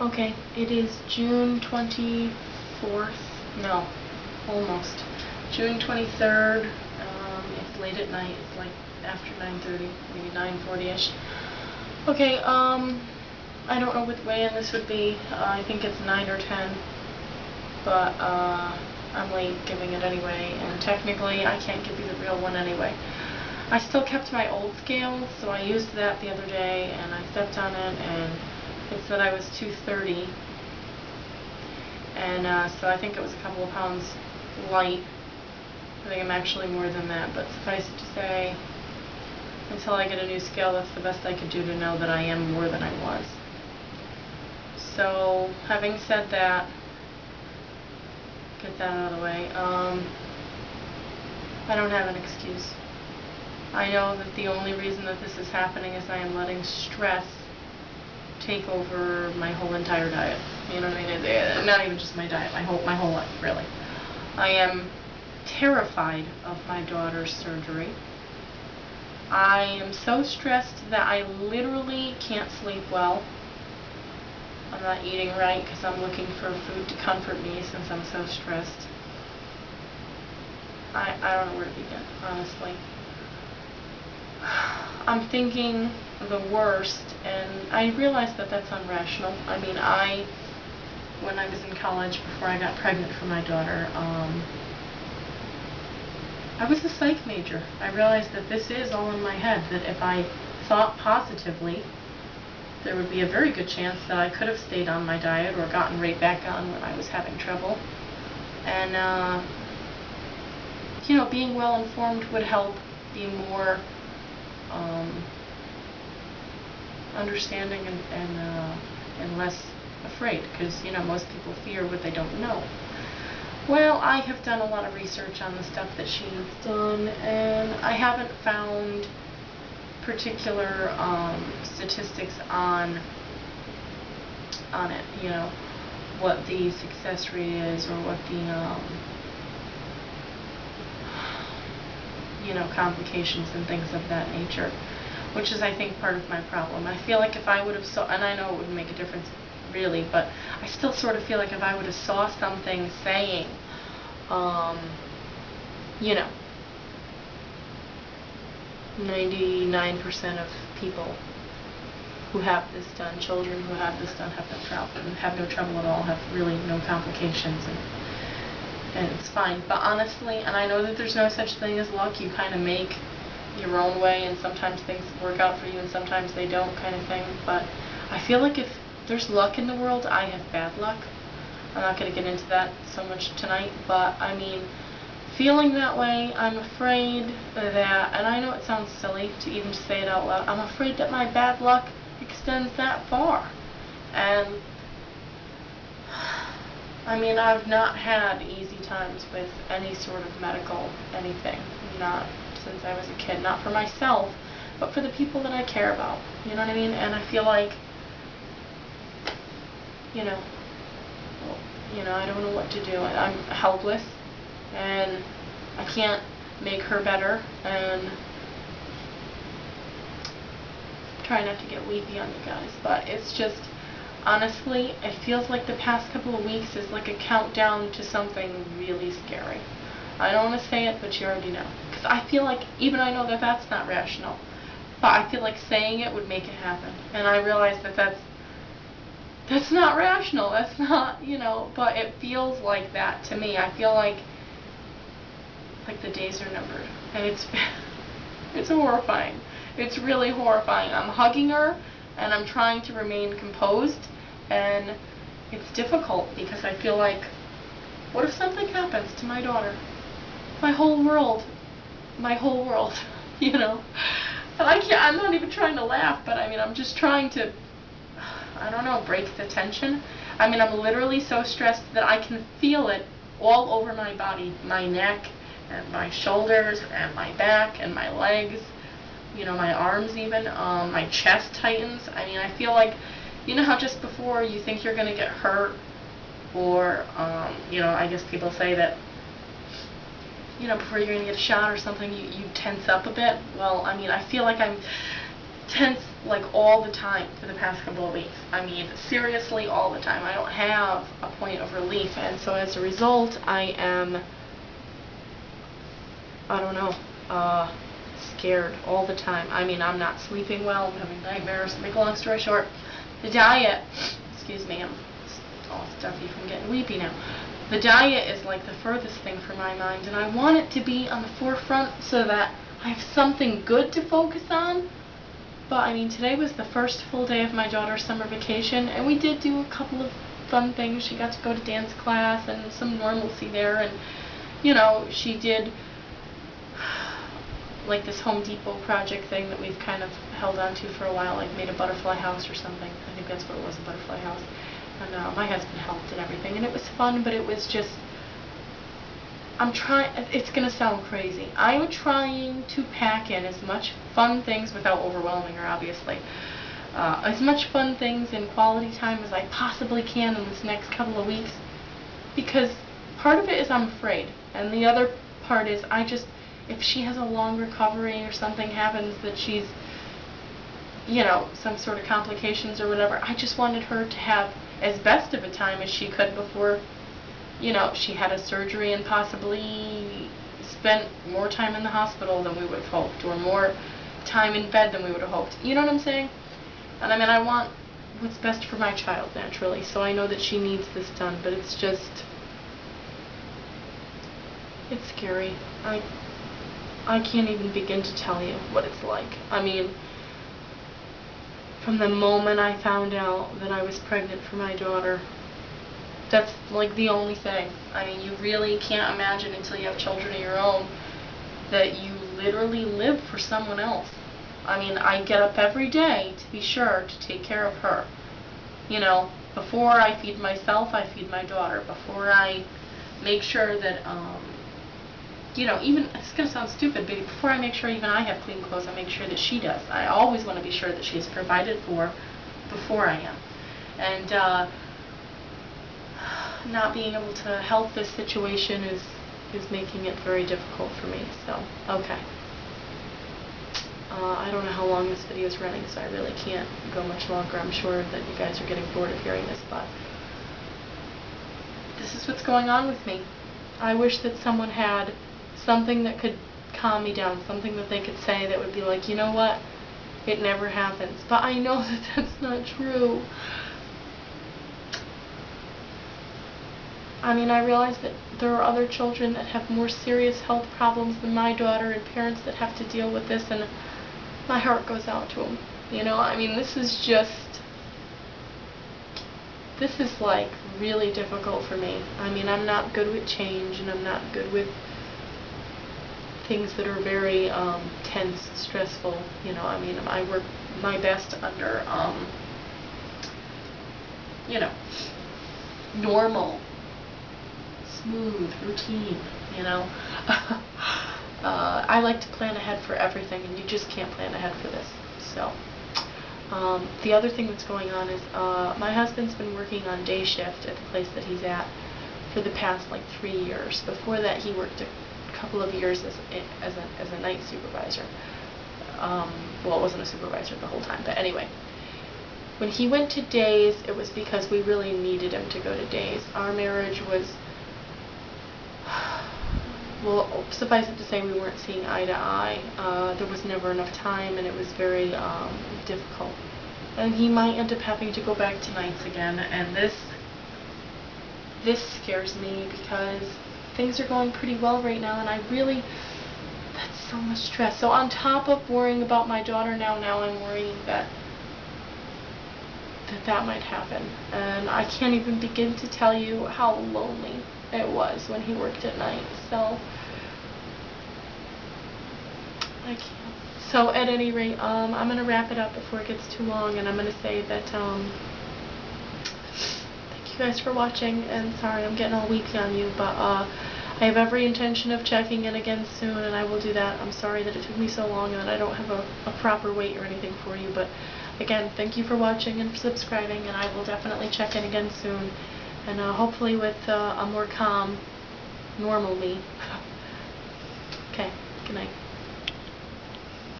Okay, it is June 24th. No, almost. June 23rd. It's late at night. It's like after 9:30, maybe 9:40ish. Okay, I don't know what weigh-in this would be. I think it's 9 or 10. But, I'm late giving it anyway, and technically I can't give you the real one anyway. I still kept my old scale, so I used that the other day, and I stepped on it, and it said I was 230, and so I think it was a couple of pounds light. I think I'm actually more than that, but suffice it to say, until I get a new scale, that's the best I could do to know that I am more than I was. So, having said that, get that out of the way, I don't have an excuse. I know that the only reason that this is happening is I am letting stress take over my whole entire diet. You know what I mean? Not even just my diet, my whole life, really. I am terrified of my daughter's surgery. I am so stressed that I literally can't sleep well. I'm not eating right because I'm looking for food to comfort me since I'm so stressed. I don't know where to begin, honestly. I'm thinking the worst, and I realize that that's unrational. I mean, when I was in college, before I got pregnant for my daughter, I was a psych major. I realized that this is all in my head, that if I thought positively, there would be a very good chance that I could have stayed on my diet or gotten right back on when I was having trouble. And, you know, being well informed would help, be more understanding and less afraid, because, you know, most people fear what they don't know. Well, I have done a lot of research on the stuff that she's done, and I haven't found particular statistics on it, you know, what the success rate is, or what the you know, complications and things of that nature, which is, I think, part of my problem. I feel like if I would have and I know it wouldn't make a difference really, but I still sort of feel like if I would have saw something saying, you know, 99% of people who have this done, children who have this done, have no trouble at all, have really no complications, and it's fine. But honestly, and I know that there's no such thing as luck, you kind of make your own way, and sometimes things work out for you and sometimes they don't, kind of thing. But I feel like if there's luck in the world, I have bad luck. I'm not going to get into that so much tonight, but I mean, feeling that way, I'm afraid that, and I know it sounds silly to even say it out loud, I'm afraid that my bad luck extends that far. And I mean, I've not had easy times with any sort of medical anything, not since I was a kid, not for myself, but for the people that I care about, you know what I mean? And I feel like, you know, I don't know what to do. I'm helpless, and I can't make her better, and try not to get weepy on you guys, but it's just, honestly, it feels like the past couple of weeks is like a countdown to something really scary. I don't want to say it, but you already know. Because I feel like, even I know that that's not rational, but I feel like saying it would make it happen. And I realize that that's not rational. That's not, you know, but it feels like that to me. I feel like the days are numbered. And it's horrifying. It's really horrifying. I'm hugging her, and I'm trying to remain composed, and it's difficult because I feel like, what if something happens to my daughter? My whole world, you know. And I'm not even trying to laugh, but I mean, I'm just trying to, I don't know, break the tension. I mean, I'm literally so stressed that I can feel it all over my body, my neck, and my shoulders, and my back, and my legs, you know, my arms even, my chest tightens. I mean, I feel like, you know how just before you think you're going to get hurt, or, you know, I guess people say that, you know, before you're going to get a shot or something, you tense up a bit. Well, I mean, I feel like I'm tense like all the time for the past couple of weeks. I mean, seriously, all the time. I don't have a point of relief, and so as a result, I am, I don't know, scared all the time. I mean, I'm not sleeping well, I'm having nightmares. To make a long story short, the diet, excuse me, I'm all stuffy from getting weepy now. The diet is like the furthest thing from my mind, and I want it to be on the forefront so that I have something good to focus on. But I mean, today was the first full day of my daughter's summer vacation, and we did do a couple of fun things. She got to go to dance class and some normalcy there, and you know, she did like this Home Depot project thing that we've kind of held on to for a while, like made a butterfly house or something. I think that's what it was, a butterfly house. And my husband helped and everything, and it was fun, but it was just, I'm trying, it's going to sound crazy. I'm trying to pack in as much fun things without overwhelming her, obviously. As much fun things and quality time as I possibly can in this next couple of weeks, because part of it is I'm afraid, and the other part is I just, if she has a long recovery or something happens that she's, you know, some sort of complications or whatever, I just wanted her to have as best of a time as she could before, you know, she had a surgery and possibly spent more time in the hospital than we would have hoped, or more time in bed than we would have hoped. You know what I'm saying? And I mean, I want what's best for my child, naturally, so I know that she needs this done, but it's just, it's scary. I can't even begin to tell you what it's like. I mean, from the moment I found out that I was pregnant for my daughter, that's like the only thing. I mean, you really can't imagine until you have children of your own that you literally live for someone else. I mean, I get up every day to be sure to take care of her. You know, before I feed myself, I feed my daughter. Before I make sure that, you know, even, it's going to sound stupid, but before I make sure even I have clean clothes, I make sure that she does. I always want to be sure that she's provided for before I am. And not being able to help this situation is making it very difficult for me. So, okay. I don't know how long this video is running, so I really can't go much longer. I'm sure that you guys are getting bored of hearing this, but this is what's going on with me. I wish that someone had something that could calm me down, something that they could say that would be like, you know what, it never happens. But I know that that's not true. I mean, I realize that there are other children that have more serious health problems than my daughter, and parents that have to deal with this, and my heart goes out to them. You know, I mean, this is like really difficult for me. I mean, I'm not good with change, and I'm not good with things that are very tense, stressful. You know, I mean, I work my best under, you know, normal, smooth routine, you know. I like to plan ahead for everything, and you just can't plan ahead for this. So, the other thing that's going on is my husband's been working on day shift at the place that he's at for the past like 3 years. Before that, he worked a couple of years as a night supervisor. Well, it wasn't a supervisor the whole time, but anyway. When he went to days, it was because we really needed him to go to days. Our marriage was, well, suffice it to say, we weren't seeing eye to eye. There was never enough time, and it was very difficult. And he might end up having to go back to nights again, and this scares me because things are going pretty well right now, and I really, that's so much stress. So on top of worrying about my daughter now I'm worrying that might happen. And I can't even begin to tell you how lonely it was when he worked at night. So I can't. So at any rate, I'm going to wrap it up before it gets too long, and I'm going to say that thank you guys for watching, and sorry I'm getting all weepy on you, but I have every intention of checking in again soon, and I will do that. I'm sorry that it took me so long and that I don't have a proper weight or anything for you, but again, thank you for watching and for subscribing, and I will definitely check in again soon, and hopefully with a more calm, normal me. Okay, good night.